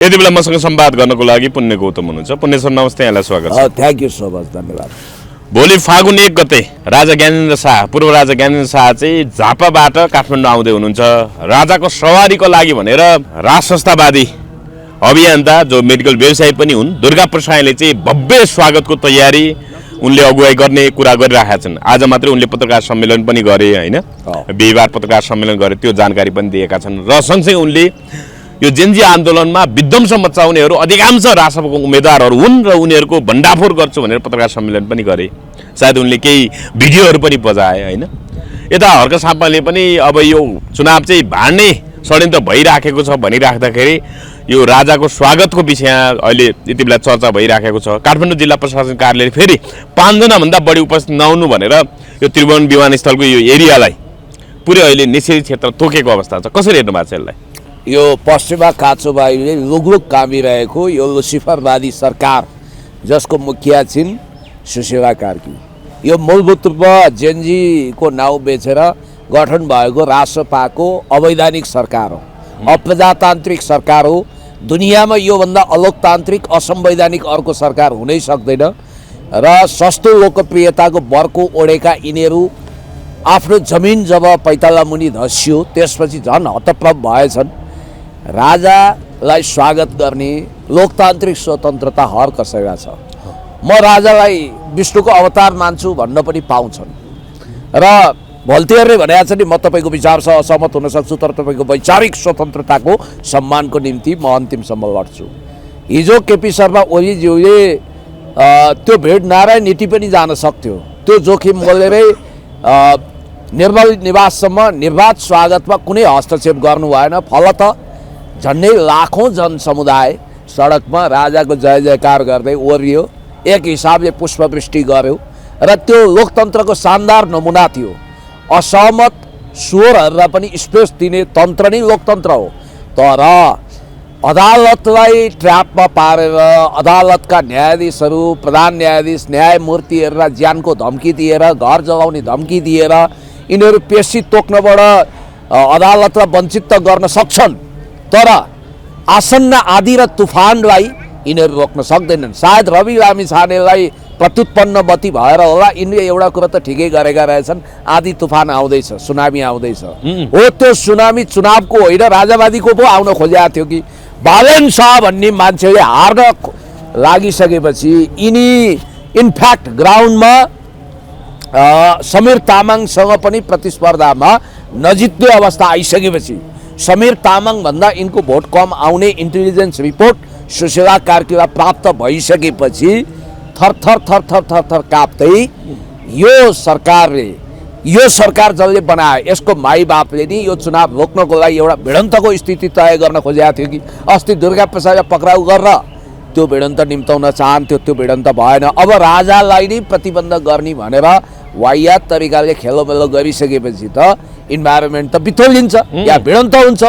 यति बेला मसँग संवाद गर्नको लागि पुण्य गौतम हुनुहुन्छ। पुण्य सर नमस्ते, यहाँलाई स्वागत छ। थ्याङ्क यू सो मच, धन्यवाद। भोलि फागुन 1 गते राजा ज्ञानेन्द्र शाह, पूर्व राजा ज्ञानेन्द्र शाह चाहिँ झापाबाट काठमाडौँ आउँदै हुनुहुन्छ। राजाको सवारीको लागि भनेर राज संस्थावादी अभियन्ता जो मेडिकल व्यवसायी पनि हुन् दुर्गा प्रसाईले चाहिँ भव्य स्वागतको तयारी उनले अगुवाई गर्ने कुरा गरिरहेका छन्। आज मात्रै उनले पत्रकार सम्मेलन पनि गरे हैन, बिहिबार पत्रकार सम्मेलन गरे, त्यो जानकारी पनि दिएका छन्। र सँगसँगै उनले यो जेनजी आन्दोलनमा विध्वंस मचाउनेहरू अधिकांश राजसभाको उम्मेदवारहरू हुन् र उनीहरूको भण्डाफोर गर्छु भनेर पत्रकार सम्मेलन पनि गरे। सायद उनले केही भिडियोहरू पनि बजाए हैन। यता हर्क सापाले पनि अब यो चुनाव चाहिँ भाड्ने षड्यन्त्र भइराखेको छ भनिराख्दाखेरि यो राजाको स्वागतको विषय अहिले यति बेला चर्चा भइराखेको छ। काठमाडौँ जिल्ला प्रशासन कार्यालयले फेरि 5 जनाभन्दा बढी उपस्थित नहुनु भनेर यो त्रिभुवन विमानस्थलको यो एरियालाई पुरै अहिले निषेधित क्षेत्र तोकेको अवस्था छ। कसरी हेर्नु भएको छ यसलाई? यो पश्चिमा काचोबाईले लुगलुग कामिरहेको यो लुसिफरवादी सरकार जसको मुखिया छिन् सुशीला कार्की, यो मूलभूत रूपमा जेनजीको नाउँ बेचेर गठन भएको राष्ट्रपाको अवैधानिक सरकार हो, अप्रजातान्त्रिक सरकार हो। दुनियाँमा योभन्दा अलोकतान्त्रिक असंवैधानिक अर्को सरकार हुनै सक्दैन। र सस्तो लोकप्रियताको बर्को ओढेका यिनीहरू आफ्नो जमिन जब पैताला मुनि धस्यो त्यसपछि झन् हतप्रभ भएछन्। राजालाई स्वागत गर्ने लोकतान्त्रिक स्वतन्त्रता हर कसैलाई छ। म राजालाई विष्णुको अवतार मान्छु भन्न पनि पाउँछन्। र भल्तीहरूले भनेको छ नि, म तपाईँको विचारसँग असहमत हुन सक्छु तर तपाईँको वैचारिक स्वतन्त्रताको सम्मानको निम्ति म अन्तिमसम्म लड्छु। हिजो केपी शर्मा ओलीज्यूले त्यो भेट नारायण नीति पनि जान सक्थ्यो। त्यो जोखिम मोलेरै निर्मल निवाससम्म निर्वाध स्वागतमा कुनै हस्तक्षेप गर्नु भएन। फलत झन्डै लाखौँ जनसमुदाय सडकमा राजाको जय जयकार गर्दै ओर्रियो, एक हिसाबले पुष्पवृष्टि गर्यो र त्यो लोकतन्त्रको शानदार नमुना थियो। असहमत स्वरहरूलाई पनि स्पेस दिने तन्त्र नै लोकतन्त्र हो। तर अदालतलाई ट्र्यापमा पारेर अदालतका न्यायाधीशहरू, प्रधान न्यायाधीश, न्यायमूर्तिहरूलाई ज्यानको धम्की दिएर, घर जलाउने धम्की दिएर यिनीहरू पेशी तोक्नबाट अदालतलाई वञ्चित त गर्न सक्छन् तर आसन्न आँधी र तुफानलाई यिनीहरू रोक्न सक्दैनन्। सायद रवि लामिछानेलाई प्रत्युत्पन्नवती भएर होला यिनले एउटा कुरा त ठिकै गरेका रहेछन्, आँधी तुफान आउँदैछ, सुनामी आउँदैछ। हो त्यो सुनामी चुनावको होइन राजावादीको पो आउन खोजेको थियो कि बालेन शाह भन्ने मान्छेले हार्न लागिसकेपछि यिनी इनफ्याक्ट ग्राउन्डमा समीर तामाङसँग पनि प्रतिस्पर्धामा नजित्ने अवस्था आइसकेपछि समीर तामाङभन्दा यिनको भोट कम आउने इन्टेलिजेन्स रिपोर्ट सुशीला कार्कीलाई प्राप्त भइसकेपछि थरथर थरथर थरथर काप्दै यो सरकार जसले बनायो यसको माई बापले नि यो चुनाव रोक्नको लागि एउटा भिडन्तको स्थिति तय गर्न खोजेको थियो कि अस्ति दुर्गा प्रसादलाई पक्राउ गरेर त्यो भिडन्त निम्ताउन चाहन्थ्यो, त्यो भिडन्त भएन। अब राजालाई नै प्रतिबन्ध गर्ने भनेर वाहियात तरिकाले खेलोमेलो गरिसकेपछि त इन्भाइरोमेन्ट त बिथोलिन्छ या भिडन्त हुन्छ।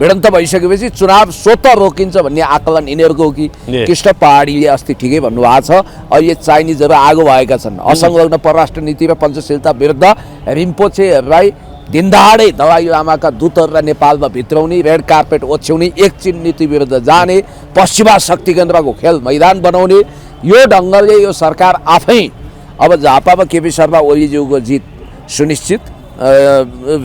भिडन्त भइसकेपछि चुनाव स्वतः रोकिन्छ भन्ने आकलन यिनीहरूको हो कि कृष्ण पहाडीले अस्ति ठिकै भन्नुभएको छ। अहिले चाइनिजहरू आगो भएका छन्। असंलग्न परराष्ट्र नीति र पञ्चशीलता विरुद्ध रिम्पोचेहरूलाई दिनदहाडै दलाइ लामाका दूतहरूलाई नेपालमा भित्राउने, रेड कार्पेट ओछ्याउने, एक चीन नीति विरुद्ध जाने, पश्चिमा शक्ति केन्द्रको खेल मैदान बनाउने यो ढङ्गले यो सरकार आफै अब झापामा केपी शर्मा ओलीज्यूको जित सुनिश्चित,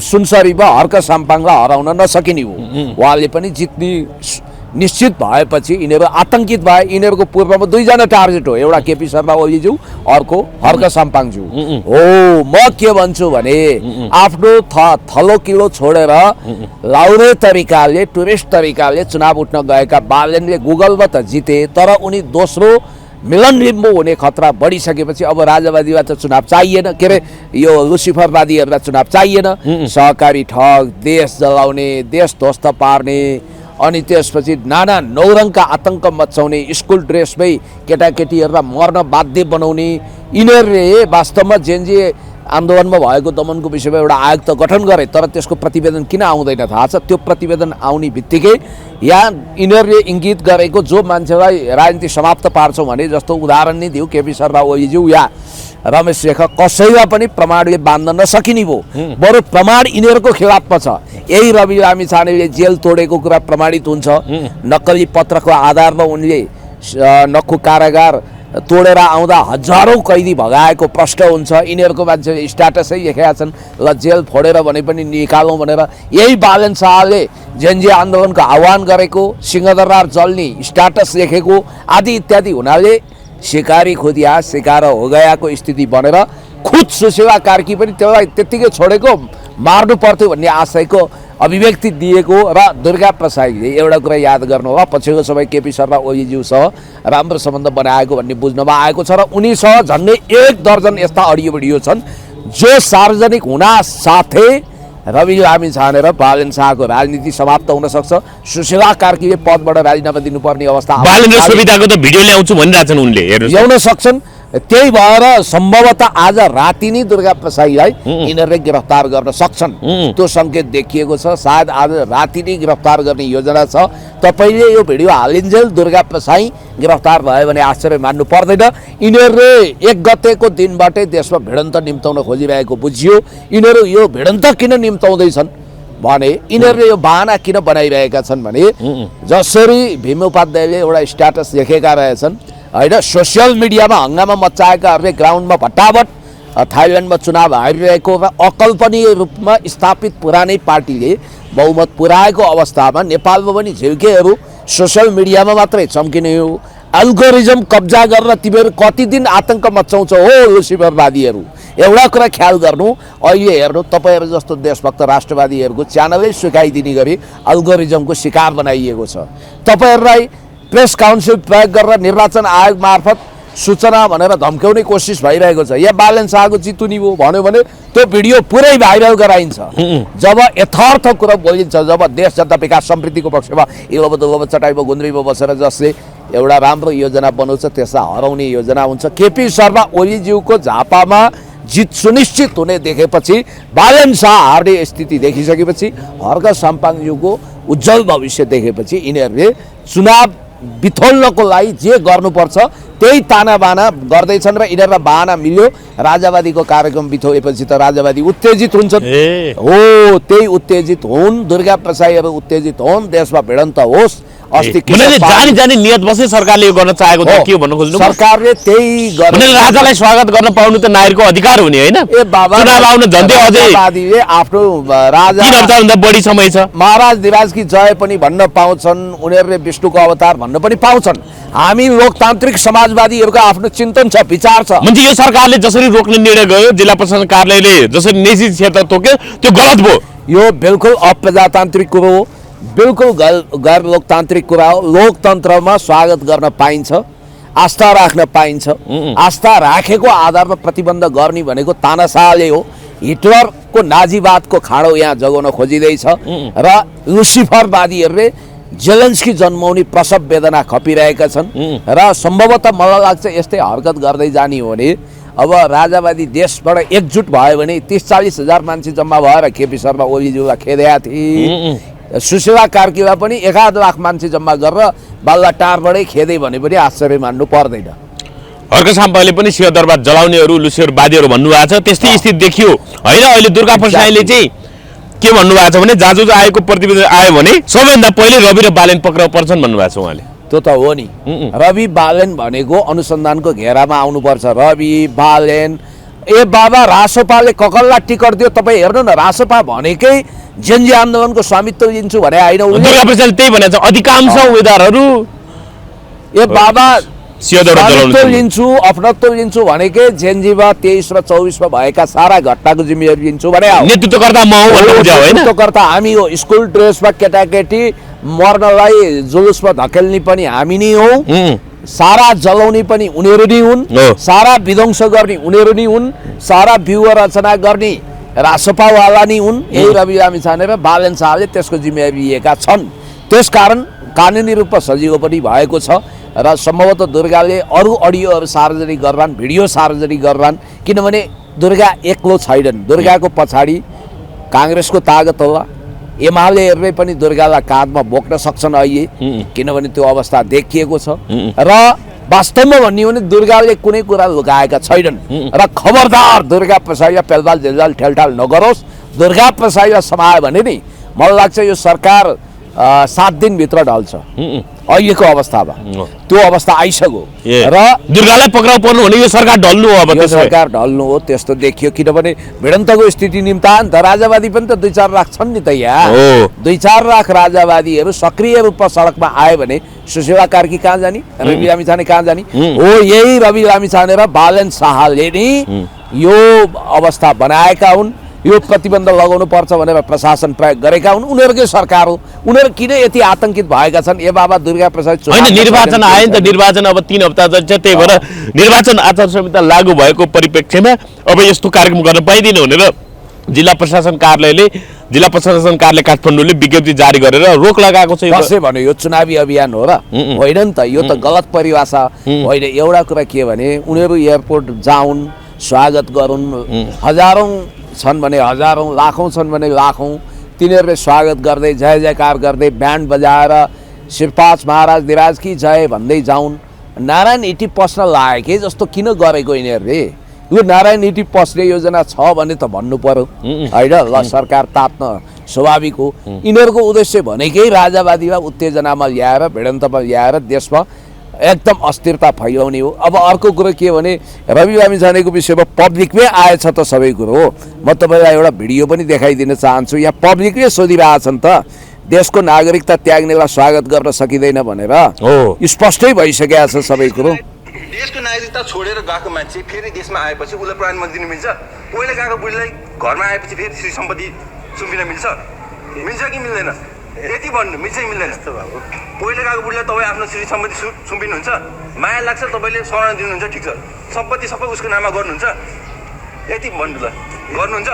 सुनसरीमा हर्क साम्पाङलाई हराउन नसकिने हो। उहाँले पनि जित्ने निश्चित भएपछि यिनीहरू आतङ्कित भए। यिनीहरूको पूर्वमा 2 जना टार्गेट हो, एउटा केपी शर्मा ओलीज्यू, अर्को हर्क साम्पाङज्यू हो। म के भन्छु भने आफ्नो थलो किलो छोडेर लाउने तरिकाले, टुरिस्ट तरिकाले चुनाव उठ्न गएका बालेनले गुगलमा त जिते तर उनी दोस्रो मिलन रिम्बो हुने खतरा बढिसकेपछि अब राजावादीबाट चुनाव चाहिएन, के अरे यो लुसिफरवादीहरूलाई चुनाव चाहिएन। सहकारी ठग, देश जलाउने, देश ध्वस्त पार्ने, अनि त्यसपछि नाना नौरङका आतङ्क मचाउने, स्कुल ड्रेसमै केटाकेटीहरूलाई मर्न बाध्य बनाउने यिनीहरूले वास्तवमा जेनजी आन्दोलनमा भएको दमनको विषयमा एउटा आयोग त गठन गरे, तर त्यसको प्रतिवेदन किन आउँदैन थाहा छ? त्यो प्रतिवेदन आउने बित्तिकै यहाँ यिनीहरूले इङ्गित गरेको जो मान्छेलाई राजनीति समाप्त पार्छौँ भने, जस्तो उदाहरण नै दिउँ केपी शर्मा ओलीज्यू या रमेश शेखर, कसैलाई पनि प्रमाणले बाँध्न नसकिने भयो। बरु प्रमाण यिनीहरूको खिलाफमा छ। यही रवि लामिछानेले जेल तोडेको कुरा प्रमाणित हुन्छ। नक्कली पत्रको आधारमा उनले नक्खु कारागार तोडेर आउँदा हजारौँ कैदी भगाएको प्रश्न हुन्छ। यिनीहरूको मान्छेले स्ट्याटसै लेखेका छन्, ल जेल फोडेर भने पनि निकालौँ भनेर। यही बालन शाहले जेनजी आन्दोलनको आह्वान गरेको, सिंहदरबार जल्ने स्ट्याटस लेखेको आदि इत्यादि हुनाले शिकारी खुदिया शिकार हो गएको स्थिति बनेर खुद सुशीला कार्की पनि त्यसलाई त्यत्तिकै छोडेको, मार्नु पर्थ्यो भन्ने आशयको अभिव्यक्ति दिएको। र दुर्गा प्रसादले एउटा कुरा याद गर्नु होला, पछिल्लो समय केपी शर्मा ओलीज्यूसँग राम्रो सम्बन्ध बनाएको भन्ने बुझ्नमा आएको छ। र उनीसँग झन्डै 1 दर्जन यस्ता अडियो भिडियो छन् जो सार्वजनिक हुन साथै रवि लामिछाने र बालन शाहको राजनीति समाप्त हुन सक्छ। सुशीला कार्कीले पदबाट राजीनामा दिनुपर्ने अवस्था बालन र सुविधाको त भिडियो ल्याउँछु भनिरहेछन् उनले, ल्याउन सक्छन्। त्यही भएर सम्भवतः आज राति नै दुर्गा प्रसाईलाई यिनीहरूले गिरफ्तार गर्न सक्छन्, त्यो सङ्केत देखिएको छ। सायद आज राति नै गिरफ्तार गर्ने योजना छ। तपाईँले यो भिडियो हालिन्जेल दुर्गा प्रसाई गिरफ्तार भयो भने आश्चर्य मान्नु पर्दैन। यिनीहरूले 1 गतेको दिनबाटै देशमा भिडन्त निम्ताउन खोजिरहेको बुझियो। यिनीहरू यो भिडन्त किन निम्ताउँदैछन् भने, यिनीहरूले यो बहाना किन बनाइरहेका छन् भने, जसरी भीम उपाध्यायले एउटा स्ट्याटस लेखेका रहेछन् होइन, सोसियल मिडियामा हङ्गामा मचाएकाहरूले ग्राउन्डमा भट्टाभट थाइल्यान्डमा चुनाव हारिरहेको र अकल्पनीय रूपमा स्थापित पुरानै पार्टीले बहुमत पुर्याएको अवस्थामा नेपालमा पनि झिल्केहरू सोसियल मिडियामा मात्रै चम्किने हो। एल्गोरिजम कब्जा गरेर तिमीहरू कति दिन आतङ्क मचाउँछ हो लुसिफरवादीहरू। एउटा कुरा ख्याल गर्नु, अहिले हेर्नु तपाईँहरू जस्तो देशभक्त राष्ट्रवादीहरूको च्यानलै सुकाइदिने गरी एल्गोरिजमको शिकार बनाइएको छ। तपाईँहरूलाई प्रेस काउन्सिल प्रयोग गरेर निर्वाचन आयोग मार्फत सूचना भनेर धम्क्याउने कोसिस भइरहेको छ। यहाँ बालन शाहको जितुनी भयो भन्यो भने त्यो भिडियो पुरै भाइरल गराइन्छ। जब यथार्थ कुरा बोलिन्छ, जब देश जनता विकास समृद्धिको पक्षमा इलोबो चटाइबो गुन्द्रीबो बसेर जसले एउटा राम्रो योजना बनाउँछ त्यसलाई हराउने योजना हुन्छ। केपी शर्मा ओलीज्यूको झापामा जित सुनिश्चित हुने देखेपछि, बालन शाह हार्ने स्थिति देखिसकेपछि, हर्क साम्पाङज्यूको उज्जवल भविष्य देखेपछि यिनीहरूले चुनाव बिथोल्नको लागि जे गर्नुपर्छ त्यही तानाबाना गर्दैछन्। र यिनीहरूलाई बाहना मिल्यो, राजावादीको कार्यक्रम बिथोएपछि त राजावादी उत्तेजित हुन्छन्। हो, त्यही उत्तेजित हुन्, दुर्गा प्रसाईहरू उत्तेजित हुन्, देशमा भिडन्त होस्। जानी नियत बसे सरकारले यो गर्न चाहेको त के भन्न खोज्नु? सरकारले त्यही गर्ने, राजालाई स्वागत गर्न पाउनु त नागरिकको अधिकार हुने होइन? ए बाबा, चुनाव आउन झन्डै अझै आफ्नो राजा 3 हप्ताभन्दा बढी समय छ। महाराज दिराजकी जय पनि भन्न पाउँछन्, उनीहरूले विष्णुको अवतार भन्न पनि पाउँछन्। हामी लोकतान्त्रिक समाजवादीहरूको आफ्नो चिन्तन छ, विचार छ। म्हणजे यो सरकारले जसरी रोक्ने निर्णय गर्यो, जिल्ला प्रशासन कार्यालयले जसरी निजी क्षेत्र तोक्यो, त्यो गलत भयो। यो बिल्कुल अप्रजातान्त्रिक कुरो हो, बिल्कुल गैर लोकतान्त्रिक कुरा हो। लोकतन्त्रमा स्वागत गर्न पाइन्छ, आस्था राख्न पाइन्छ। आस्था राखेको आधारमा प्रतिबन्ध गर्ने भनेको तानाशाहले हो। हिटलरको नाजीवादको खाडो यहाँ जगाउन खोजिँदैछ र लुसिफरवादीहरूले जेलेन्स्की जन्माउने प्रसव वेदना खपिरहेका छन्। र सम्भवतः मलाई लाग्छ यस्तै हरकत गर्दै जाने हो भने अब राजावादी देशबाट एकजुट भयो भने 30-40 हजार मान्छे जम्मा भएर केपी शर्मा ओलीज्यूलाई खेदेका थिए। सुशीला कार्कीलाई पनि 1.5 लाख मान्छे जम्मा गरेर बाल्लाटारबाटै खेदे भने पनि आश्चर्य मान्नु पर्दैन। हर्क साम्पाङले पनि सिंहदरबार जलाउनेहरू लुसिफरवादीहरू भन्नुभएको छ, त्यस्तै स्थिति देखियो होइन? अहिले दुर्गा प्रसाईले चाहिँ के भन्नुभएको छ भने, जाजु आएको प्रतिवेदन आयो भने सबैभन्दा पहिले रवि र बालन पक्राउ पर्छन् भन्नुभएको छ उहाँले। त्यो त हो नि, रवि बालन भनेको अनुसन्धानको घेरामा आउनुपर्छ। रवि बालन, ए बाबा, रासोपाले ककल्ला टिकट दियो। तपाईँ हेर्नु न, रासोपा भनेकै जेनजी आन्दोलनको स्वामित्व लिन्छु भने होइन, दुर्गा प्रसादले त्यही भनेको छ। अधिकांश उम्मेदवारहरू ए बाबा स्वामित्व लिन्छु, अपनत्व लिन्छु भनेकै जेनजीमा 23 र 24 मा भएका सारा घटनाको जिम्मेवारी लिन्छु भने नेतृत्वकर्ता म हो भन्ने बुझ्यो होइन? नेतृत्वकर्ता हामी हो। स्कुल ड्रेसमा केटाकेटी मर्नलाई जुलुसमा धकेल्ने पनि हामी नै हौ, सारा जलाउने पनि उनीहरू नै हुन्, सारा विध्वंस गर्ने उनीहरू नै हुन्, सारा व्यूह रचना गर्ने रासोपावाला नै हुन्। यही रवि लामिछाने र बालन शाहले त्यसको जिम्मेवारी लिएका छन्। त्यसकारण कानुनी रूपमा सजिलो पनि भएको छ। र सम्भवतः दुर्गाले अरू अडियोहरू सार्वजनिक गर्लान्, भिडियो सार्वजनिक गर्लान्, किनभने दुर्गा एक्लो छैनन्। दुर्गाको पछाडि काङ्ग्रेसको तागत होला, एमालेहरूले पनि दुर्गालाई काँधमा बोक्न सक्छन् अहिले, किनभने त्यो अवस्था देखिएको छ। र वास्तवमा भन्ने हो भने दुर्गाले कुनै कुरा लुकाएका छैनन्। र खबरदार दुर्गा प्रसाईलाई पेलबाल जेलजाल ठेलठाल नगरोस्। दुर्गा प्रसाईलाई समायो भने नि मलाई लाग्छ यो सरकार 7 दिनभित्र ढल्छ अहिलेको अवस्थामा। त्यो अवस्था आइसक्यो र दुर्गालाई पक्राउ पर्नु भने यो सरकार ढल्नु हो। अब यो त्यसो भए सरकार ढल्नु हो त्यस्तो देखियो, किनभने भिडन्तको स्थिति निम्ता नि त राजावादी पनि त 2-4 लाख छन् नि त यहाँ। 2-4 लाख राजावादीहरू सक्रिय रूपमा सडकमा आयो भने सुशीला कार्की कहाँ जाने, रवि लामिछाने कहाँ जाने? हो यही रवि लामिछाने र बालन शाहले नि यो अवस्था बनाएका हुन्। यो प्रतिबन्ध लगाउनु पर्छ भनेर प्रशासन प्रयोग गरेका हुन्। उनीहरूकै सरकार हो। उनीहरू किन यति आतंकित भएका छन्? ए बाबा दुर्गा प्रसाद होइन, निर्वाचन आयो नि त, निर्वाचन अब 3 हप्ता जान्छ। त्यही भएर निर्वाचन आचार संहिता लागू भएको परिप्रेक्ष्यमा अब यस्तो कार्यक्रम गर्न पाइँदैन भनेर जिल्ला प्रशासन कार्यालय काठमाडौँले विज्ञप्ति जारी गरेर रोक लगाएको छ। कसै भन्यो यो चुनावी अभियान हो र? होइन नि त, यो त गलत परिभाषा होइन। एउटा कुरा के भने उनीहरू एयरपोर्ट जाउन्, स्वागत गरून्, हजारौँ छन् भने हजारौँ, लाखौँ छन् भने लाखौँ, तिनीहरूले स्वागत गर्दै जय जयकार गर्दै ब्यान्ड बजाएर शिवपाज महाराज दिराज कि जय भन्दै जाउन्। नारायण हिटी पस्न लागेकै जस्तो किन गरेको यिनीहरूले? यो नारायण हिटी पस्ने योजना छ भने त भन्नु पर्यो होइन? ल सरकार तात्न स्वाभाविक हो। यिनीहरूको उद्देश्य भनेकै राजावादीलाई उत्तेजनामा ल्याएर, भिडन्तमा ल्याएर देशमा एकदम अस्थिरता फैलाउने हो। अब अर्को कुरो के भने रवि लामिछानेको विषयमा पब्लिकमै आएछ त सबै कुरो हो। म तपाईँलाई एउटा भिडियो पनि देखाइदिन चाहन्छु। यहाँ पब्लिकले सोधिरहेछन् त देशको नागरिकता त्याग्नेलाई स्वागत गर्न सकिँदैन भनेर। स्पष्टै भइसकेको छ सबै कुरो। देशको नागरिकता छोडेर गएको मान्छे फेरि देशमा आएपछि उसलाई प्रधानमन्त्री दिन मिल्छ? पहिले गएको बुढीलाई घरमा आएपछि फेरि श्री सम्पत्ति सुम्पिन मिल्छ कि मिल्दैन? यति भन्नु मिल्छ कि मिल्दैन? पहिले गएको बुढीलाई तपाईँ आफ्नो श्री सम्पत्ति सुम्पिनुहुन्छ, माया लाग्छ, तपाईँले स्वर्ण दिनुहुन्छ, ठिक छ, सम्पत्ति सबै उसको नाममा गर्नुहुन्छ, यति भन्नु ल। गर्नुहुन्छ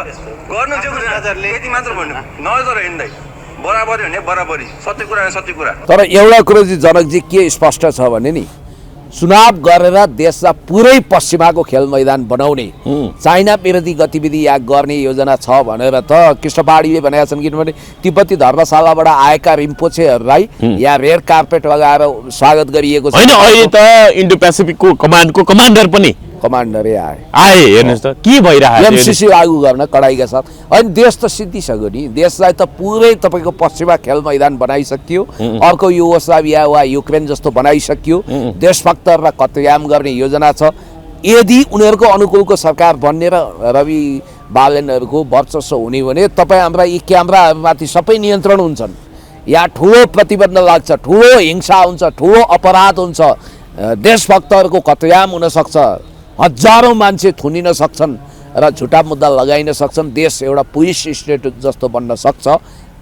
यति मात्र भन्नु, नजर हिँड्दै बराबरी भने बराबरी, सत्य कुरा सत्य कुरा। तर एउटा कुरो चाहिँ जनकजी के स्पष्ट छ भने नि चुनाव गरेर देशलाई पुरै पश्चिमाको खेल मैदान बनाउने, चाइना विरोधी गतिविधि यहाँ गर्ने योजना छ भनेर त कृष्ण पहाडीले भनेका छन्। किनभने तिब्बती धर्मशालाबाट आएका रिम्पोछेहरूलाई यहाँ रेड कार्पेट लगाएर स्वागत गरिएको छ। होइन, अहिले त इन्डो पेसिफिकको कमान्डको कमान्डर पनि कमान्डरै आए हेर्नुहोस् त के भइरहेको छ। एमसीसी लागू गर्न कडाइका साथ। होइन देश त सिद्धिसक्यो नि, देशलाई त पुरै तपाईँको पश्चिमा खेल मैदान बनाइसकियो। अर्को युगोस्लाभिया वा युक्रेन जस्तो बनाइसकियो। देशभक्तहरूलाई कत्लेआम गर्ने योजना छ। यदि उनीहरूको अनुकूलको सरकार बन्ने र रवि बालनहरूको वर्चस्व हुने भने तपाईँ हाम्रा यी क्यामेराहरूमाथि सबै नियन्त्रण हुन्छन्। यहाँ ठुलो प्रतिबन्ध लाग्छ, ठुलो हिंसा हुन्छ, ठुलो अपराध हुन्छ, देशभक्तहरूको कत्लेआम हुनसक्छ, हजारौँ मान्छे थुनिन सक्छन् र झुटा मुद्दा लगाइन सक्छन्। देश एउटा पुलिस स्टेट जस्तो बन्न सक्छ,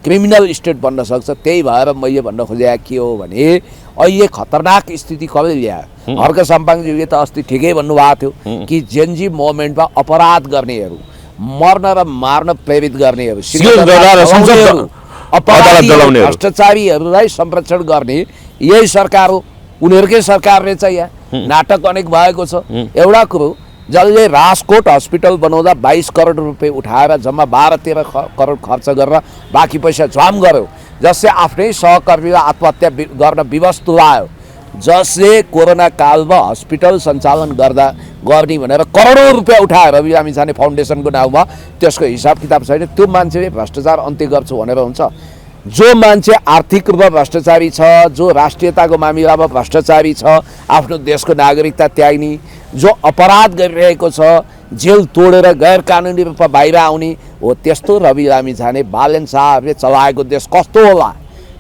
क्रिमिनल स्टेट बन्न सक्छ। त्यही भएर मैले भन्न खोजेको के हो भने अहिले खतरनाक स्थिति कसले ल्यायो? हर्क साम्पाङज्यूले त अस्ति ठिकै भन्नुभएको थियो कि जेनजी मोभमेन्टमा अपराध गर्नेहरू, मर्न र मार्न प्रेरित गर्नेहरू, भ्रष्टाचारीहरूलाई संरक्षण गर्ने यही सरकार हो। उनीहरूकै सरकारले चाहिँ यहाँ नाटक अनेक भएको छ। एउटा कुरो जसले राजकोट हस्पिटल बनाउँदा 22 करोड रुपियाँ उठाएर जम्मा 12-13 करोड खर्च गरेर बाँकी पैसा झ्वाम गर्यो, जसले आफ्नै सहकर्मीलाई आत्महत्या गर्न विवश तुल्यायो, जसले कोरोना कालमा हस्पिटल सञ्चालन गर्ने भनेर करोडौँ रुपियाँ उठाएर रवि लामिछाने फाउन्डेसनको नाउँमा, त्यसको हिसाब किताब छैन। त्यो मान्छेले भ्रष्टाचार अन्त्य गर्छु भनेर हुन्छ? जो मान्छे आर्थिक रूपमा भ्रष्टाचारी छ, जो राष्ट्रियताको मामिलामा भ्रष्टाचारी छ, आफ्नो देशको नागरिकता त्याग्ने, जो अपराध गरिरहेको छ, जेल तोडेर गैर कानुनी रूपमा बाहिर आउने हो, त्यस्तो रवि लामिछाने बालन शाहहरूले चलाएको देश कस्तो होला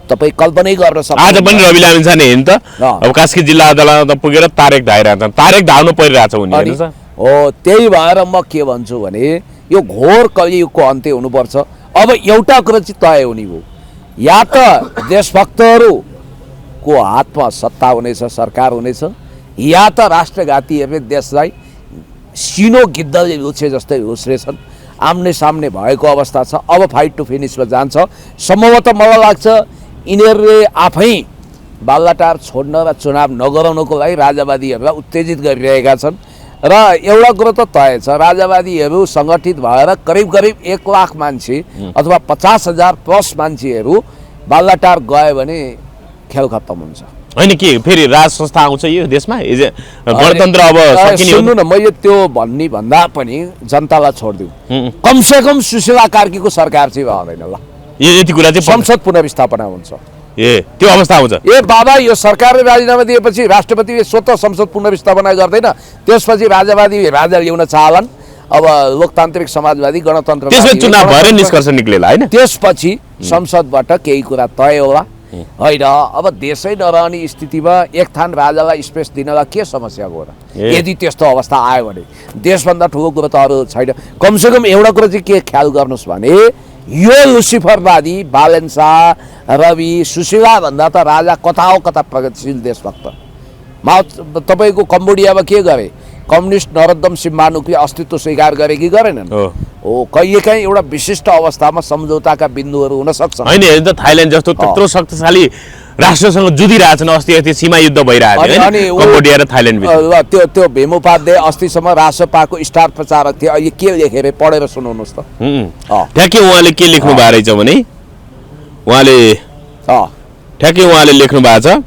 तपाईँ कल्पनै गर्न सक्नुहुन्छ। आज पनि रवि लामिछाने हेर्नु त अब कास्की जिल्ला अदालतमा पुगेर तारेक धाइरहेछन्, तारेक धाउनु परिरहेछ उनी हेर्नुस् हो। त्यही भएर म के भन्छु भने यो घोर कलियुगको अन्त्य हुनुपर्छ। अब एउटा कुरा चाहिँ तय हुने हो, या त देशभक्तहरूको हातमा सत्ता हुनेछ, सरकार हुनेछ, या त राष्ट्रघातीहरूले देशलाई सिनो गिद्धले लुछे जस्तै लुछ्रेछन्। आम्ने सामने भएको अवस्था छ। अब फाइट टु फिनिसमा जान्छ। सम्भवतः मलाई लाग्छ यिनीहरूले आफै बालुवाटार छोड्न र चुनाव नगराउनको लागि राजावादीहरूलाई उत्तेजित गरिरहेका छन् र एउटा कुरो त तय छ, राजावादीहरू सङ्गठित भएर करिब करिब 1 लाख मान्छे अथवा 50,000 प्लस मान्छेहरू बालुवाटार गयो भने खेल खत्तम हुन्छ। होइन के फेरि राज संस्था आउँछ यो देशमा? गणतन्त्र अब सकिने हो? सुन्नु न, मैले त्यो भन्ने भन्दा पनि जनतालाई छोडिदिउँ। कमसेकम सुशीला कार्कीको सरकार चाहिँ रहँदैन ल, यति कुरा चाहिँ संसद पुनर्स्थापना हुन्छ। त्यो अवस्था आउँछ। बाबा यो सरकारले राजीनामा दिएपछि राष्ट्रपतिले स्वतः संसद पुनर्स्थापना गर्दैन, त्यसपछि राजावादी राजा ल्याउन चाहलान्। अब लोकतान्त्रिक समाजवादी गणतन्त्र त्यसपछि चुनाव भएर निष्कर्ष निक्लेला होइन? त्यसपछि संसदबाट केही कुरा तय होला होइन। अब देशै नरहने स्थितिमा एक थान राजालाई स्पेस दिनलाई के समस्या हो र? यदि त्यस्तो अवस्था आयो भने देशभन्दा ठुलो कुरो त अरू छैन। कमसेकम एउटा कुरो चाहिँ के ख्याल गर्नुहोस् भने यो लुसिफरवादी बालेन शाह, रवि, सुशीला भन्दा त राजा कता हो कता प्रगतिशील देशभक्त। तपाईँको कम्बोडियामा के गरे? कम्युनिस्ट नरोत्तम सिम्हानुकले अस्तित्व स्वीकार गरे कि गरेनन्? हो, कहिलेकाहीँ एउटा विशिष्ट अवस्थामा सम्झौताका बिन्दुहरू हुन सक्छन्। होइन, हेर्नु त थाइल्यान्ड जस्तो त्यत्रो शक्तिशाली राष्ट्रसँग जुधिरहेछन्। अस्ति सीमा युद्ध भइरहेको थियो हैन कम्बोडिया र थाइल्यान्ड बिच। त्यो भीमोपाध्याय अस्तिसम्म रासपाको स्टार प्रचारक थिए। अहिले के लेखेर पढेर सुनाउनुहोस् त। ठ्याक्कै उहाँले के लेख्नु भएको रहेछ भने उहाँले लेख्नु भएको छ,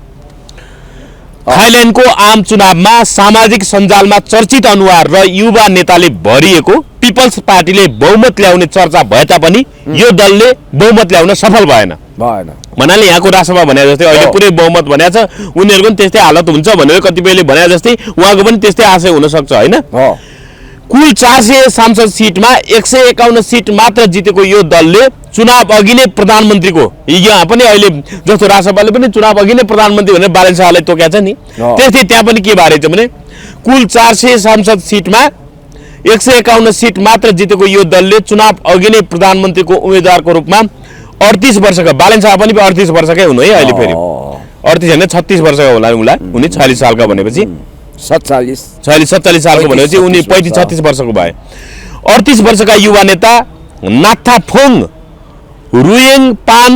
थाइल्यान्डको आम चुनावमा सामाजिक सञ्जालमा चर्चित अनुहार र युवा नेताले भरिएको पिपल्स पार्टीले बहुमत ल्याउने चर्चा भए तापनि यो दलले बहुमत ल्याउन सफल भएन। भन्नाले यहाँको राष्ट्रसभा भने जस्तै अहिले पुरै बहुमत भनेको छ, उनीहरूको पनि त्यस्तै हालत हुन्छ भनेर कतिपयले भने जस्तै उहाँको पनि त्यस्तै आशय हुन सक्छ होइन? कुल 400 सांसद सिटमा 151 सिट मात्र जितेको यो दलले चुनाव अघि नै प्रधानमन्त्रीको, यहाँ पनि अहिले जस्तो राष्ट्रसभाले पनि चुनाव अघि नै प्रधानमन्त्री भनेर बालेन शाहलाई तोकेको छ नि, त्यस्तै त्यहाँ पनि के भएर छ भने कुल 400 सांसद सिटमा 151 सिट मात्र जितेको यो दलले चुनाव अघि नै प्रधानमन्त्रीको उम्मेदवारको रूपमा 38 वर्षका, बालेन शाह पनि 38 वर्षकै हुनु है अहिले, फेरि 38 होइन 36 वर्षका होला उनी 46 सालका भनेपछि 47 सालको भनेपछि उनी 35-36 वर्षको भए। 38 वर्षका युवा नेता नाथाफोङ रुयेङ पान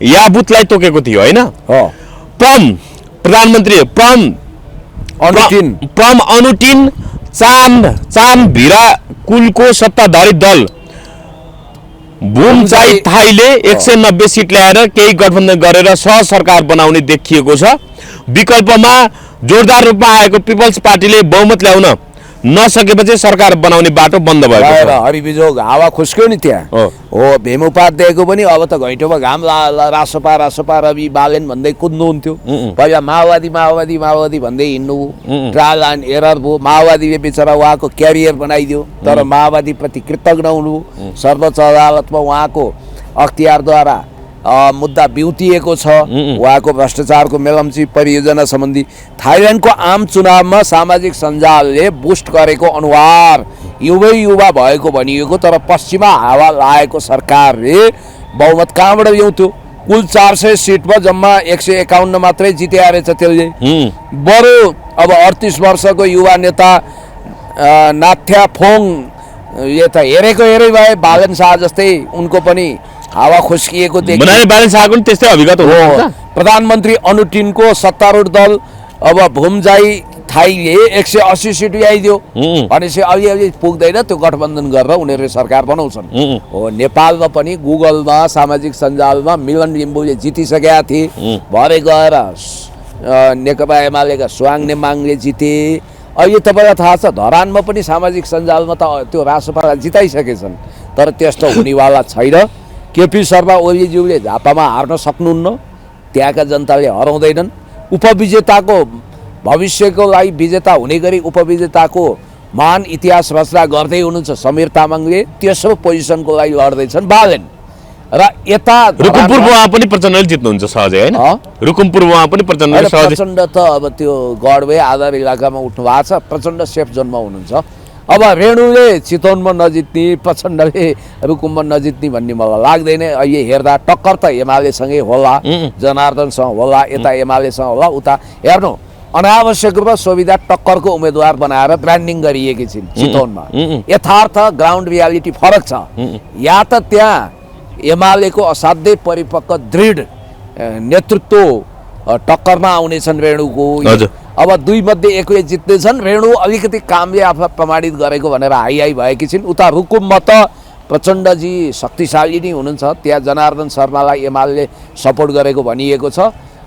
याबुतलाई तोकेको थियो होइन? प्रधानमन्त्री प्रम अनुटिन चान भिरा कुलको सत्ताधारी दल भूमचाई थाईले 190 सिट ल्याएर केही गठबन्धन गरेर सह सरकार बनाउने देखिएको छ। विकल्पमा जोरदार रूपमा आएको पिपल्स पार्टीले बहुमत ल्याउन नसकेपछि सरकार बनाउने बाटो बन्द भयो। हरिबिजोग हावा खुस्क्यो नि त्यहाँ। हो, भीमोपाध्यायको पनि अब त घैँटोमा घाम रासपा रवि बालेन भन्दै कुद्नुहुन्थ्यो। पहिला माओवादी भन्दै हिँड्नु, ट्रायल एन्ड एरर भयो। माओवादीले बिचरा उहाँको क्यारियर बनाइदियो, तर माओवादीप्रति कृतज्ञ हुनु। सर्वोच्च अदालतमा उहाँको अख्तियारद्वारा मुद्दा बिउतिएको छ, उहाँको भ्रष्टाचारको मेलम्ची परियोजना सम्बन्धी। थाइल्यान्डको आम चुनावमा सामाजिक सञ्जालले बुस्ट गरेको अनुहार युवा भएको भनिएको, तर पश्चिमा हावा लागेको सरकारले बहुमत कहाँबाट ल्याउँथ्यो? कुल 400 सिटमा जम्मा 151 मात्रै जिते रहेछ त्यसले। बरु अब 38 वर्षको युवा नेता नाथ्याफोङ यो त हेरै भए बालेन शाह जस्तै उनको पनि हावा खुस्किएको देखियो। बालेन शाहको पनि त्यस्तै अभिगत हो। प्रधानमन्त्री अनुटिनको सत्तारूढ दल अब भूमजाई थाईले 180 सिट ल्याइदियो भनेपछि अलि पुग्दैन, त्यो गठबन्धन गरेर उनीहरूले सरकार बनाउँछन्। हो, नेपालमा पनि गुगलमा सामाजिक सञ्जालमा मिलन लिम्बूले जितिसकेका थिए, भरे गएर नेकपा एमालेका सुवाङ नेमाङले जिते। अहिले तपाईँलाई थाहा छ धरानमा पनि सामाजिक सञ्जालमा त त्यो रासपालाई जिताइसकेछन्, तर त्यस्तो हुनेवाला छैन। केपी शर्मा ओलीज्यूले झापामा हार्न सक्नुहुन्न, त्यहाँका जनताले हराउँदैनन्। उपविजेताको भविष्यको लागि विजेता हुने गरी उपविजेताको महान इतिहास रचना गर्दै हुनुहुन्छ समीर तामाङले। तेस्रो पोजिसनको लागि लड्दैछन् बालेन। र यता रुकुमपुरमा पनि प्रचण्डले जित्नुहुन्छ सहजै होइन? रुकुमपुरमा पनि प्रचण्डले सहजै। प्रचण्ड त अब त्यो गढवे आधार इलाकामा उठ्नु भएको छ, प्रचण्ड सेफ जोनमा हुनुहुन्छ। अब रेणुले चितवनमा नजित्ने, प्रचण्डले रुकुममा नजित्ने भन्ने मलाई लाग्दैन। अहिले हेर्दा टक्कर त एमालेसँगै होला, जनार्दनसँग होला, यता एमालेसँग होला, उता हेर्नु अनावश्यक रूपमा सुविधा टक्करको उम्मेदवार बनाएर ब्रान्डिङ गरिएकी छिन् चितवनमा। यथार्थ ग्राउन्ड रियालिटी फरक छ। या त त्यहाँ एमालेको असाध्यै परिपक्व दृढ नेतृत्व टक्करमा आउनेछन् रेणुको। हजुर। अब दुई मध्ये एकले जित्नेछन्। रेणु अलिकति कामले आफूलाई प्रमाणित गरेको भनेर हाई भएकी छिन्। उता रुकुममा त प्रचण्डजी शक्तिशाली नै हुनुहुन्छ। त्यहाँ जनार्दन शर्मालाई एमाले सपोर्ट गरेको भनिएको छ।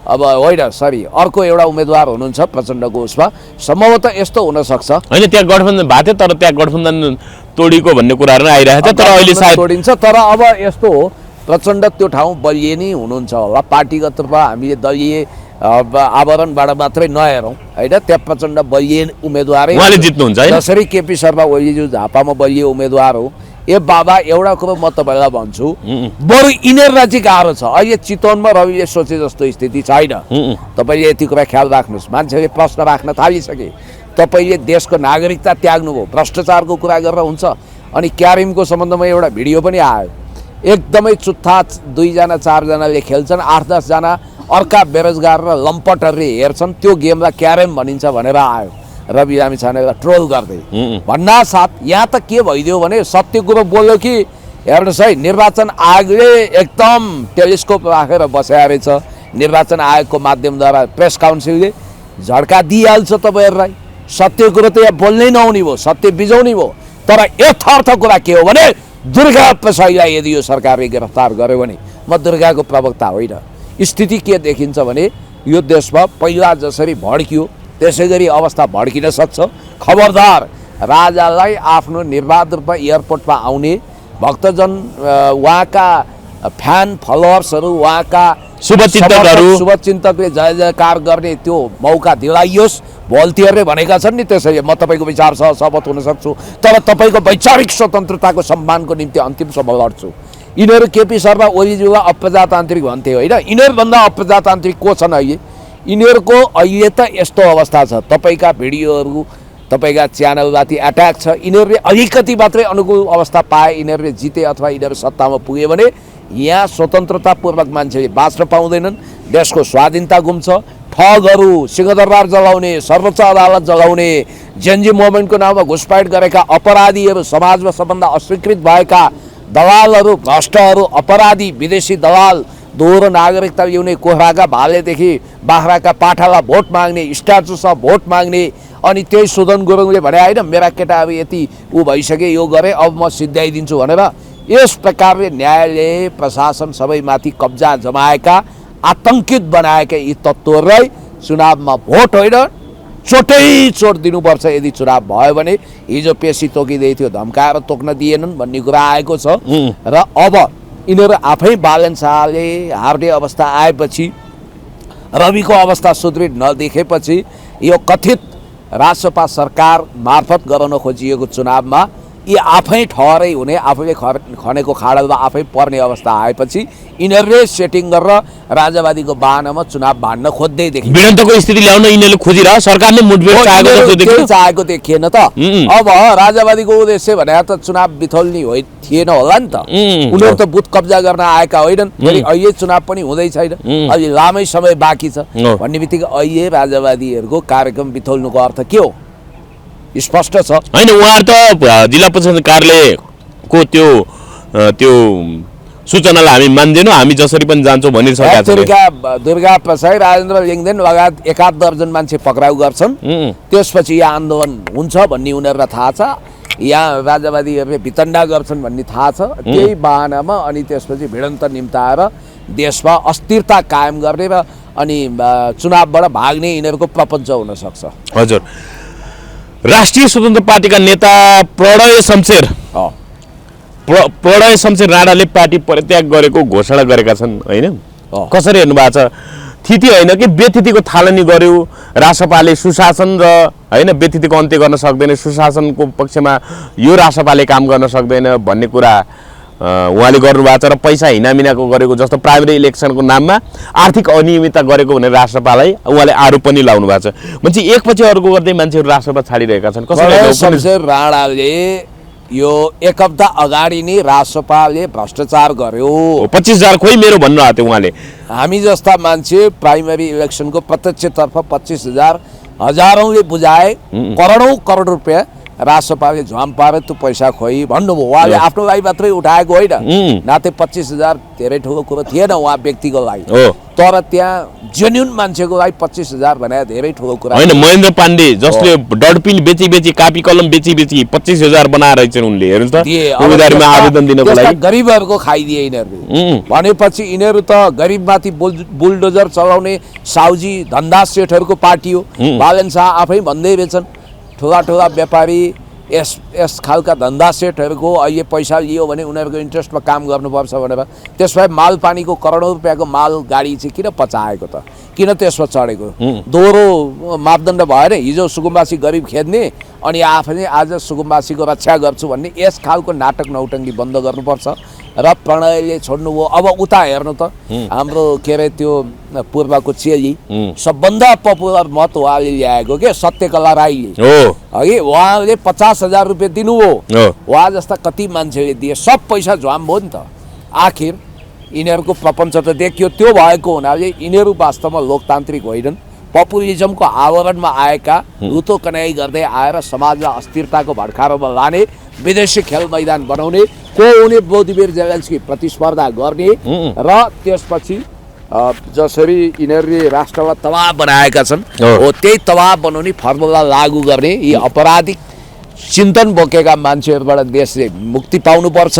अब होइन सरी अर्को एउटा उम्मेदवार हुनुहुन्छ प्रचण्डको उसमा। सम्भवतः यस्तो हुनसक्छ। होइन त्यहाँ गठबन्धन भएको थियो तर त्यहाँ गठबन्धन तोडिएको भन्ने कुराहरू नै आइरहेको थियो तर अहिले सायद तोडिन्छ। तर अब यस्तो हो प्रचण्ड त्यो ठाउँ बलिए नै हुनुहुन्छ होला। पार्टीगत रूपमा हामीले दलीय आवरणबाट मात्रै नहेरौँ होइन। त्यहाँ प्रचण्ड बलिए उम्मेदवारै उहाँले जित्नुहुन्छ होइन। जसरी केपी शर्मा ओलीज्यू झापामा बलिए उम्मेदवार हो। ए बाबा एउटा कुरो म तपाईँलाई भन्छु बरु यिनीहरूलाई चाहिँ गाह्रो छ। अहिले चितवनमा रविले सोचे जस्तो स्थिति छैन। तपाईँले यति कुरा ख्याल राख्नुहोस्। मान्छेले प्रश्न राख्न थालिसके। तपाईँले देशको नागरिकता त्याग्नुभयो भ्रष्टाचारको कुरा गरेर हुन्छ। अनि क्यारिमको सम्बन्धमा एउटा भिडियो पनि आयो। एकदमै चुत्था 2 जना 4 जनाले खेल्छन् 8-10 जना अर्का बेरोजगार र लम्पटहरूले हेर्छन्। त्यो गेमलाई क्यारम भनिन्छ भनेर आयो रवि लामिछानेलाई ट्रोल गर्दै। भन्नासाथ यहाँ त के भइदियो भने सत्य कुरो बोल्यो कि हेर्नुहोस् है निर्वाचन आयोगले एकदम टेलिस्कोप राखेर बसाएर रहेछ। निर्वाचन आयोगको माध्यमद्वारा प्रेस काउन्सिलले झड्का दिइहाल्छ तपाईँहरूलाई। सत्य कुरो त यहाँ बोल्नै नहुने भयो। सत्य बिजाउने भयो। तर यथार्थ कुरा के हो भने दुर्गा प्रसाईलाई यदि यो सरकारले गिरफ्तार गर्यो भने म दुर्गाको प्रवक्ता होइन। स्थिति के देखिन्छ भने यो देशमा पहिला जसरी भड्कियो त्यसै गरी अवस्था भड्किन सक्छ। खबरदार राजालाई आफ्नो निर्बाध रूपमा एयरपोर्टमा आउने भक्तजन उहाँका फ्यान फलोवर्सहरू उहाँका शुभचिन्तकले जय जयकार गर्ने त्यो मौका दिलाइयोस्। भोल्तीहरूले भनेका छन् नि त्यसैले म तपाईँको विचारसँग सहमत हुन सक्छु तर तपाईँको वैचारिक स्वतन्त्रताको सम्मानको निम्ति अन्तिम सम्म लड्छु। यिनीहरू केपी शर्मा ओलीज्यूलाई अप्रजातान्त्रिक भन्थे होइन। यिनीहरूभन्दा अप्रजातान्त्रिक को छन् अहिले? यिनीहरूको अहिले त यस्तो अवस्था छ तपाईँका भिडियोहरू तपाईँका च्यानलमाथि एट्याक छ। यिनीहरूले अलिकति मात्रै अनुकूल अवस्था पाए यिनीहरूले जिते अथवा यिनीहरू सत्तामा पुगे भने यहाँ स्वतन्त्रतापूर्वक मान्छेले बाँच्न पाउँदैनन्। देशको स्वाधीनता गुम्छ। ठगहरू सिंहदरबार जलाउने सर्वोच्च अदालत जलाउने जेएनजी मुभमेन्टको नाममा घुसपैठ गरेका अपराधीहरू समाजमा सबभन्दा अस्वीकृत भएका दलालहरू भ्रष्टहरू अपराधी विदेशी दलाल दोहोरो नागरिकता ल्याउने कोहराका भालेदेखि बाख्राका पाठालाई भोट माग्ने स्ट्याचुसँग भोट माग्ने अनि त्यही सुदन गुरुङले भने होइन मेरा केटा अब यति ऊ भइसके यो गरेँ अब म सिद्ध्याइदिन्छु भनेर यस प्रकारले न्यायालय प्रशासन सबैमाथि कब्जा जमाएका आतंकित बनाएका यी तत्त्वहरूलाई चुनावमा भोट होइन चोट दिनुपर्छ। यदि चुनाव भयो भने हिजो पेशी तोकिँदै थियो धम्काएर तोक्न दिएनन् भन्ने कुरा आएको छ। र अब यिनीहरू आफै बालन शाहले हार्ने अवस्था आएपछि रविको अवस्था सुदृढ नदेखेपछि यो कथित राजसपा सरकार मार्फत गराउन खोजिएको चुनावमा यी आफै ठहरै हुने आफैले खनेको खाडलमा आफै पर्ने अवस्था आएपछि यिनीहरूले सेटिङ गरेर राजावादीको बाहनामा चुनाव भाड्न खोज्दै देखिन्छ। भिडन्तको स्थिति ल्याउन यिनीहरूले खोजिरह सरकारले मुठभेड चाहेको देखिएन त। अब राजावादीको उद्देश्य भने त चुनाव बिथोल्ने थिएन होला नि त। उनीहरू त बुथ कब्जा गर्न आएका होइनन्। फेरि अहिले चुनाव पनि हुँदै छैन अहिले लामै समय बाँकी छ भन्ने बित्तिकै अहिले राजावादीहरूको कार्यक्रम बिथोल्नुको अर्थ के हो स्पष्ट छ होइन। उहाँहरू त जिल्ला प्रशासन कार्यालयको त्यो सूचनालाई हामी मान्दैनौँ हामी जसरी पनि जान्छौँ भनिसकेका दुर्गा प्रसाई राजेन्द्र लिङ्गदेन लगायत 1-8 दर्जन मान्छे पक्राउ गर्छन्। त्यसपछि यहाँ आन्दोलन हुन्छ भन्ने उनीहरूलाई थाहा छ। यहाँ राजावादीहरूले भितण्डा गर्छन् भन्ने थाहा छ। त्यही बाहनामा अनि त्यसपछि भिडन्त निम्ताएर देशमा अस्थिरता कायम गर्ने र अनि चुनावबाट भाग्ने यिनीहरूको प्रपञ्च हुनसक्छ। हजुर। राष्ट्रिय स्वतन्त्र पार्टीका नेता प्रणय शमशेर राणाले पार्टी परित्याग गरेको घोषणा गरेका छन् होइन। कसरी हेर्नु भएको छ? थिति होइन कि बेथितिको थालनी गर्यो रासपाले सुशासन र होइन बेथितिको अन्त्य गर्न सक्दैन सुशासनको पक्षमा यो रासपाले काम गर्न सक्दैन भन्ने कुरा उहाँले गर्नुभएको छ। र पैसा हिनामिनाको गरेको जस्तो प्राइमेरी इलेक्सनको नाममा आर्थिक अनियमितता गरेको भनेर राष्ट्रपालाई उहाँले आरोप पनि लाउनु भएको छ। मान्छे एकपछि अर्को गर्दै मान्छेहरू राष्ट्रपा छाडिरहेका छन्। शमशेर राणाले यो एक हप्ता अगाडि नै राष्ट्रपाले भ्रष्टाचार गर्यो 25,000 खोइ मेरो भन्नुभएको थियो उहाँले। हामी जस्ता मान्छे प्राइमेरी इलेक्सनको प्रत्यक्षतर्फ 25,000 हजारौँले बुझाए करोडौँ करोड रुपियाँ राजसपाले झ्वाम पारे त्यो पैसा खोइ भन्नुभयो। उहाँले आफ्नो लागि मात्रै उठाएको होइन, नाते 25,000 धेरै ठुलो कुरो थिएन उहाँ व्यक्तिको लागि, तर त्यहाँ जेन्युन मान्छेको लागि 25,000 भने धेरै ठुलो कुरा होइन। महेन्द्र पाण्डे जसले डटपिन बेची कापी कलम बेची 25,000 बनाएर उनले हेर्नुहोस् त उम्मेदवारीमा आवेदन दिनको लागि गरिबहरूको खाइदिए यिनीहरूले। भनेपछि यिनीहरू त गरिबमाथि बुलडोजर चलाउने साउजी धन्दा सेठहरूको पार्टी हो। बालन शाह आफै भन्दै रहेछन् ठुला व्यापारी यस खालका धन्दा सेठहरूको अहिले पैसा लियो भने उनीहरूको इन्ट्रेस्टमा काम गर्नुपर्छ भनेर त्यसमा माल पानीको करोडौँ रुपियाँको माल गाडी चाहिँ किन पचाएको त, किन त्यसमा चढेको? दोहोरो मापदण्ड भएर हिजो सुकुम्बासी गरिब खेद्ने अनि आफैले आज सुकुम्बासीको रक्षा गर्छु भन्ने यस खालको नाटक नौटङ्गी बन्द गर्नुपर्छ र प्रणयले छोड्नुभयो। अब उता हेर्नु त हाम्रो के अरे त्यो पूर्वको चेली सबभन्दा पपुलर मत उहाँले ल्याएको के सत्यकला राईले हगि, उहाँले 50,000 रुपियाँ दिनुभयो। उहाँ जस्ता कति मान्छेले दिए, सब पैसा झ्वाम भयो नि त। आखिर यिनीहरूको प्रपञ्च त देखियो। त्यो भएको हुनाले यिनीहरू वास्तवमा लोकतान्त्रिक होइनन्, पपुलिजमको आवरणमा आएका लुतो कनाइ गर्दै आएर समाजलाई अस्थिरताको भड्कारोमा लाने, विदेशी खेल मैदान बनाउने, को हुने व्लादिमिर जेलेन्स्की प्रतिस्पर्धा गर्ने र त्यसपछि जसरी यिनीहरूले राष्ट्रलाई तबाह बनाएका छन् हो त्यही तबाह बनाउने फर्मुला लागू गर्ने यी अपराधिक चिन्तन बोकेका मान्छेहरूबाट देशले मुक्ति पाउनुपर्छ।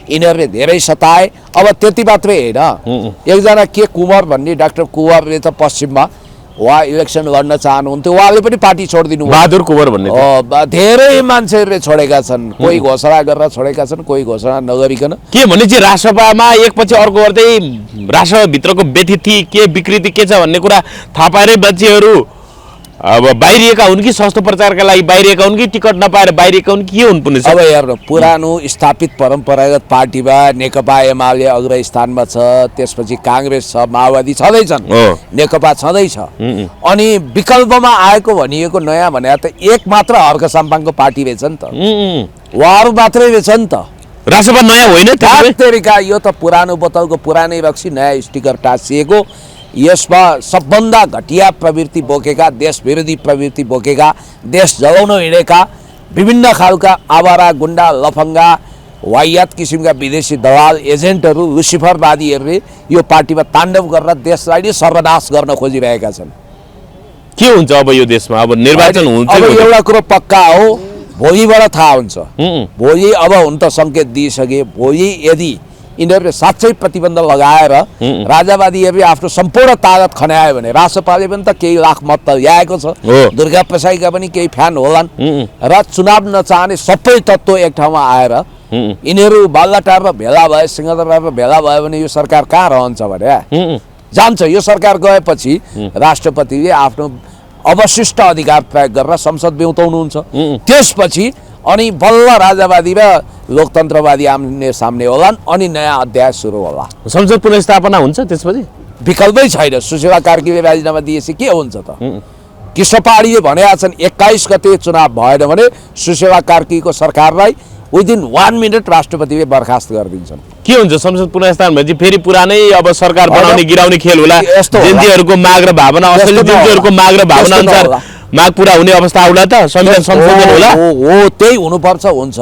यिनीहरूले धेरै सताए। अब त्यति मात्रै होइन, एकजना के कुँवर भन्ने डाक्टर कुँवरले त पश्चिममा उहाँ इलेक्सन लड्न चाहनुहुन्थ्यो, उहाँले पनि पार्टी छोडिदिनु। बहादुर कुँवर भन्ने धेरै मान्छेहरूले छोडेका छन्, कोही घोषणा गरेर छोडेका छन्, कोही घोषणा नगरिकन। के भने चाहिँ राष्ट्रसभामा एकपछि अर्को गर्दै राष्ट्रभित्रको व्यथिति के विकृति के छ भन्ने कुरा थाहा पाएरै मान्छेहरू अब बाहिरिएका हुन् कि सस्तो प्रचारका लागि बाहिरिएका हुन् कि टिकट नपाएर बाहिरिएका हुन् कि के हुन् पुनः? अब हेर्नु, पुरानो स्थापित परम्परागत पार्टीमा नेकपा एमाले अग्रस्थानमा छ, त्यसपछि काङ्ग्रेस छ, माओवादी छँदैछन्, नेकपा छँदैछ। अनि विकल्पमा आएको भनिएको नयाँ भने त एक मात्र हर्क साम्पाङको पार्टी रहेछ नि त, उहाँहरू मात्रै रहेछ नि त। राष्ट्रसभा नयाँ होइन तरिका, यो त पुरानो बोतलको पुरानै रक्सी नयाँ स्टिकर टाँसिएको। यसमा सबभन्दा घटिया प्रवृत्ति बोकेका, देश विरोधी प्रवृत्ति बोकेका, देश जलाउन हिँडेका विभिन्न खालका आवारा गुन्डा लफङ्गा वाहियात किसिमका विदेशी दलाल एजेन्टहरू लुसिफरवादीहरूले यो पार्टीमा ताण्डव गरेर देशलाई नै सर्वनाश गर्न खोजिरहेका छन्। के हुन्छ अब यो देशमा? अब निर्वाचन हुन्छ। अब एउटा कुरो पक्का हो, भोलिबाट थाहा हुन्छ। भोलि अब हुन त सङ्केत दिइसके, भोलि यदि यिनीहरूले साँच्चै प्रतिबन्ध लगाएर राजावादीहरूले आफ्नो सम्पूर्ण ताकत खन्यायो भने राष्ट्रपाले पनि त केही लाख मत त ल्याएको छ, दुर्गा प्रसाईका पनि केही फ्यान होलान् र चुनाव नचाहने सबै तत्त्व एक ठाउँमा आएर यिनीहरू बालुवाटारमा भेला भए, सिंहदरबारमा भेला भयो भने यो सरकार कहाँ रहन्छ भने जान्छ। यो सरकार गएपछि राष्ट्रपतिले आफ्नो अवशिष्ट अधिकार प्रयोग गरेर संसद ब्युताउनुहुन्छ। त्यसपछि अनि बल्ल राजावादी र लोकतन्त्रवादी आम्ने सामने होलान् अनि नयाँ अध्याय सुरु होला। संसद पुनर्स्थापना हुन्छ त्यसपछि? विकल्पै छैन। सुशीला कार्कीले राजीनामा दिएपछि के हुन्छ त? कृष्ण पहाडीले भनेका छन् 21 गते चुनाव भएन भने सुशीला कार्कीको सरकारलाई विदिन 1 मिनट राष्ट्रपतिले बर्खास्त गरिदिन्छन्। के हुन्छ संसद पुनर्स्थापना भनेपछि फेरि पुरानै अब सरकार बनाउने गिराउने खेल होला। जेन्जीहरूको माग र भावना, असली जेन्जीहरूको माग र भावना अनुसार माग पुरा हुने अवस्था आउला त संविधान संशोधन होला। हो त्यही हुनुपर्छ, हुन्छ।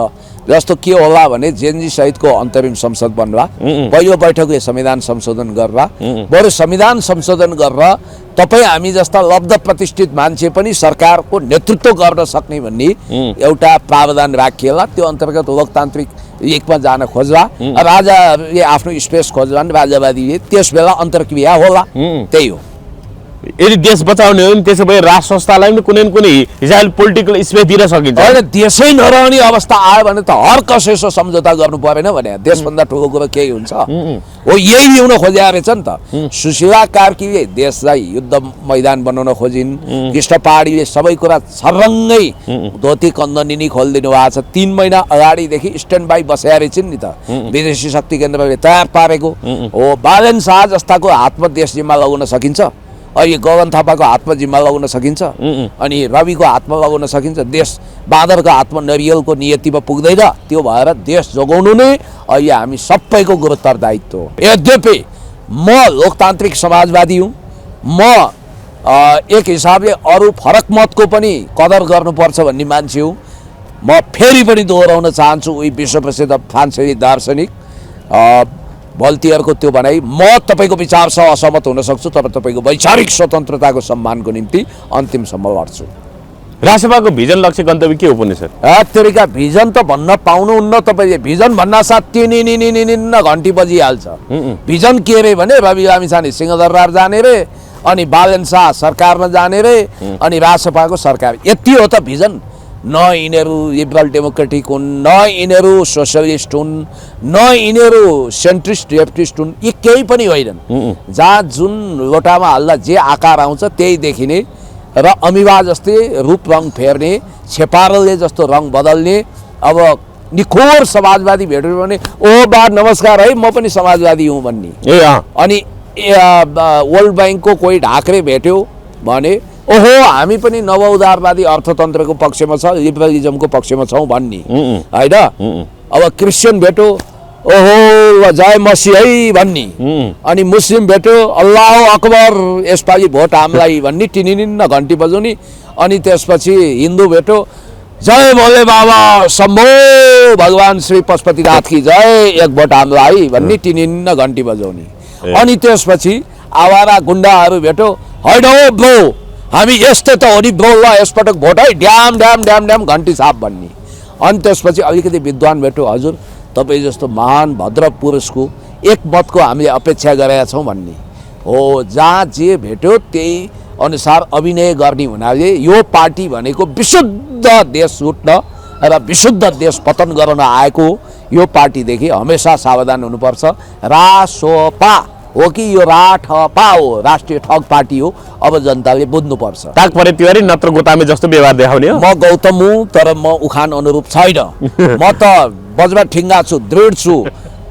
जस्तो के होला भने जेएनजी सहितको अन्तरिम संसद बन्ला, पहिलो बैठकले संविधान संशोधन गर्ला, बरु संविधान संशोधन गरेर तपाईँ हामी जस्ता लब्ध प्रतिष्ठित मान्छे पनि सरकारको नेतृत्व गर्न सक्ने भन्ने एउटा प्रावधान राखिएला। त्यो अन्तर्गत लोकतान्त्रिक एकमा जान खोज्ला, राजाले आफ्नो स्पेस खोज्लान् राजावादीले, त्यस बेला अन्तर्क्रिया होला। त्यही हो। यदि देश बचाउने हो भने त्यसो भए राष्ट्र संस्थालाई पनि कुनै न कुनै हिसाबले पोलिटिकल स्पेस दिन सकिन्छ। होइन, देशै नरहने अवस्था आयो भने त हर कसैसँग सम्झौता गर्नु परेन भने देशभन्दा ठुलो कुरो केही हुन्छ? हो, यही ल्याउन खोजेको रहेछ नि त। सुशीला कार्कीले देशलाई युद्ध मैदान बनाउन खोजिन्, कृष्ण पहाडीले सबै कुरा छर्रङ्गै धोती कन्दनिनी खोलिदिनु भएको छ। 3 महिना अगाडिदेखि स्ट्यान्ड बाई बसेका रहेछन् नि त विदेशी शक्ति केन्द्रले तयार पारेको हो। बालन शाह जस्ताको हातमा देश जिम्मा लगाउन सकिन्छ, अहिले गगन थापाको हातमा जिम्मा लगाउन सकिन्छ, अनि रविको हातमा लगाउन सकिन्छ। देश बाँदरको हातमा नरियलको नियतिमा पुग्दैन। त्यो भएर देश जोगाउनु नै अहिले हामी सबैको गुरुत्तरदायित्व हो। यद्यपि म लोकतान्त्रिक समाजवादी हुँ, म एक हिसाबले अरू फरक मतको पनि कदर गर्नुपर्छ भन्ने मान्छे हुँ। म फेरि पनि दोहोऱ्याउन चाहन्छु उही विश्वप्रसिद्ध फ्रान्सेली दार्शनिक भल्तियरको त्यो भनाइ, म तपाईँको विचारसँग असहमत हुन सक्छु तर तपाईँको वैचारिक स्वतन्त्रताको सम्मानको निम्ति अन्तिमसम्म लड्छु। राजसभाको भिजन लक्ष्य गन्तव्य के हो पनि सर? तरिका भिजन त भन्न पाउनुहुन्न तपाईँले। भिजन भन्न साथ तिनिन्न घन्टी बजिहाल्छ। भिजन के रे भने रवि लामिछाने सिंहदरबार जाने रे, अनि बालन शाह सरकारमा जाने रे, अनि राजसभाको सरकार, यति हो त भिजन। न यिनीहरू लिबरल डेमोक्रेटिक हुन्, न यिनीहरू सोसलिस्ट हुन्, न यिनीहरू सेन्ट्रिस्ट लेफ्टिस्ट हुन्, यी केही पनि होइनन्। जहाँ जुन लोटामा हाल्दा जे आकार आउँछ त्यही देखिने र अमिबा जस्तै रूप रङ फेर्ने, छेपारलले जस्तो रङ बदल्ने। अब निखोर समाजवादी भेट्यो भने ओ बा नमस्कार है म पनि समाजवादी हुँ भन्ने। अनि वर्ल्ड बैंकको कोही ढाक्रे भेट्यो भने ओहो हामी पनि नव उदारवादी अर्थतन्त्रको पक्षमा छ, लिबरलिजमको पक्षमा छौँ भन्ने होइन। अब क्रिस्चियन भेट्यो ओहो जय मसी है भन्ने, अनि मुस्लिम भेट्यो अल्लाह अकबर यसपालि भोट हामीलाई भन्ने, टिनिन्न घन्टी बजाउने। अनि त्यसपछि हिन्दू भेट्यो जय भोले बाबा शम्भो भगवान श्री पशुपतिनाथ की जय, एक भोट हामीलाई भन्ने, टिनिन्न घन्टी बजाउने। अनि त्यसपछि आवारा गुन्डाहरू भेट्यो होइन हो ब्रो हामी यस्तै त हो नि ब्रो, ल यसपटक भोट है ड्याम ड्याम ड्याम ड्याम घन्टी छाप भन्ने। अनि त्यसपछि अलिकति विद्वान भेट्यो हजुर तपाईँ जस्तो महान भद्र पुरुषको एक मतको हामीले अपेक्षा गरेका छौँ भन्ने हो। जहाँ जे भेट्यो त्यही अनुसार अभिनय गर्ने हुनाले यो पार्टी भनेको विशुद्ध देश लुट्न र विशुद्ध देश पतन गर्न आएको यो पार्टीदेखि हमेसा सावधान हुनुपर्छ। रासोपा हो कि यो राठपा हो, राष्ट्रिय ठग पार्टी हो। अब जनताले बुझ्नुपर्छ। ताक परे तिवारी नत्र गोतामे जस्तो व्यवहार देखाउने हो। म गौतम हुँ तर म उखान अनुरूप छैन। म त बजमा ठिङ्गा छु, दृढ छु,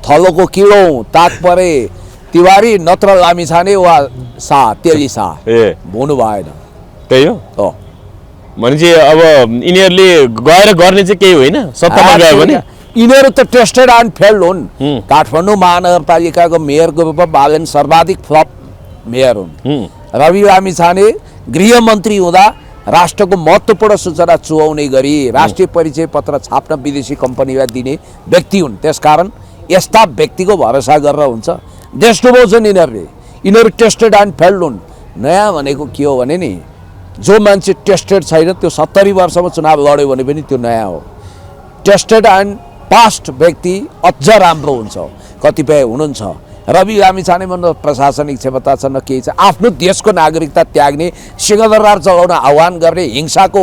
थलोको किलो हुँ। ताक परे तिवारी नत्र लामिछाने वा शाह तेली शाह हुनु भएन। त्यही हो भनेपछि अब यिनीहरूले गएर गर्ने चाहिँ केही होइन, सत्तामा गयो भने यिनीहरू त टेस्टेड एन्ड फेल्ड हुन्। काठमाडौँ महानगरपालिकाको मेयरको रूपमा बालन सर्वाधिक फ्लप मेयर हुन्। रवि लामिछाने गृहमन्त्री हुँदा राष्ट्रको महत्त्वपूर्ण सूचना चुहाउने गरी राष्ट्रिय परिचय पत्र छाप्न विदेशी कम्पनीलाई दिने व्यक्ति हुन्। त्यसकारण यस्ता व्यक्तिको भरोसा गरेर हुन्छ? देश डुबाउँछन् यिनीहरूले। यिनीहरू टेस्टेड एन्ड फेल्ड हुन्। नयाँ भनेको के हो भने नि जो मान्छे टेस्टेड छैन त्यो 70 वर्षमा चुनाव लड्यो भने पनि त्यो नयाँ हो। टेस्टेड एन्ड पास्ट व्यक्ति अझ राम्रो हुन्छ। कतिपय हुनुहुन्छ रवि लामिछानेमा न प्रशासनिक क्षमता छ न केही छ। आफ्नो देशको नागरिकता त्याग्ने, सिंहदरबार चलाउन आह्वान गर्ने, हिंसाको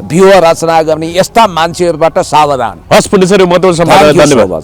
व्यूह रचना गर्ने यस्ता मान्छेहरूबाट सावधान। हस् पुलिसहरू महत्त्वपूर्ण सम्वाद धन्यवाद।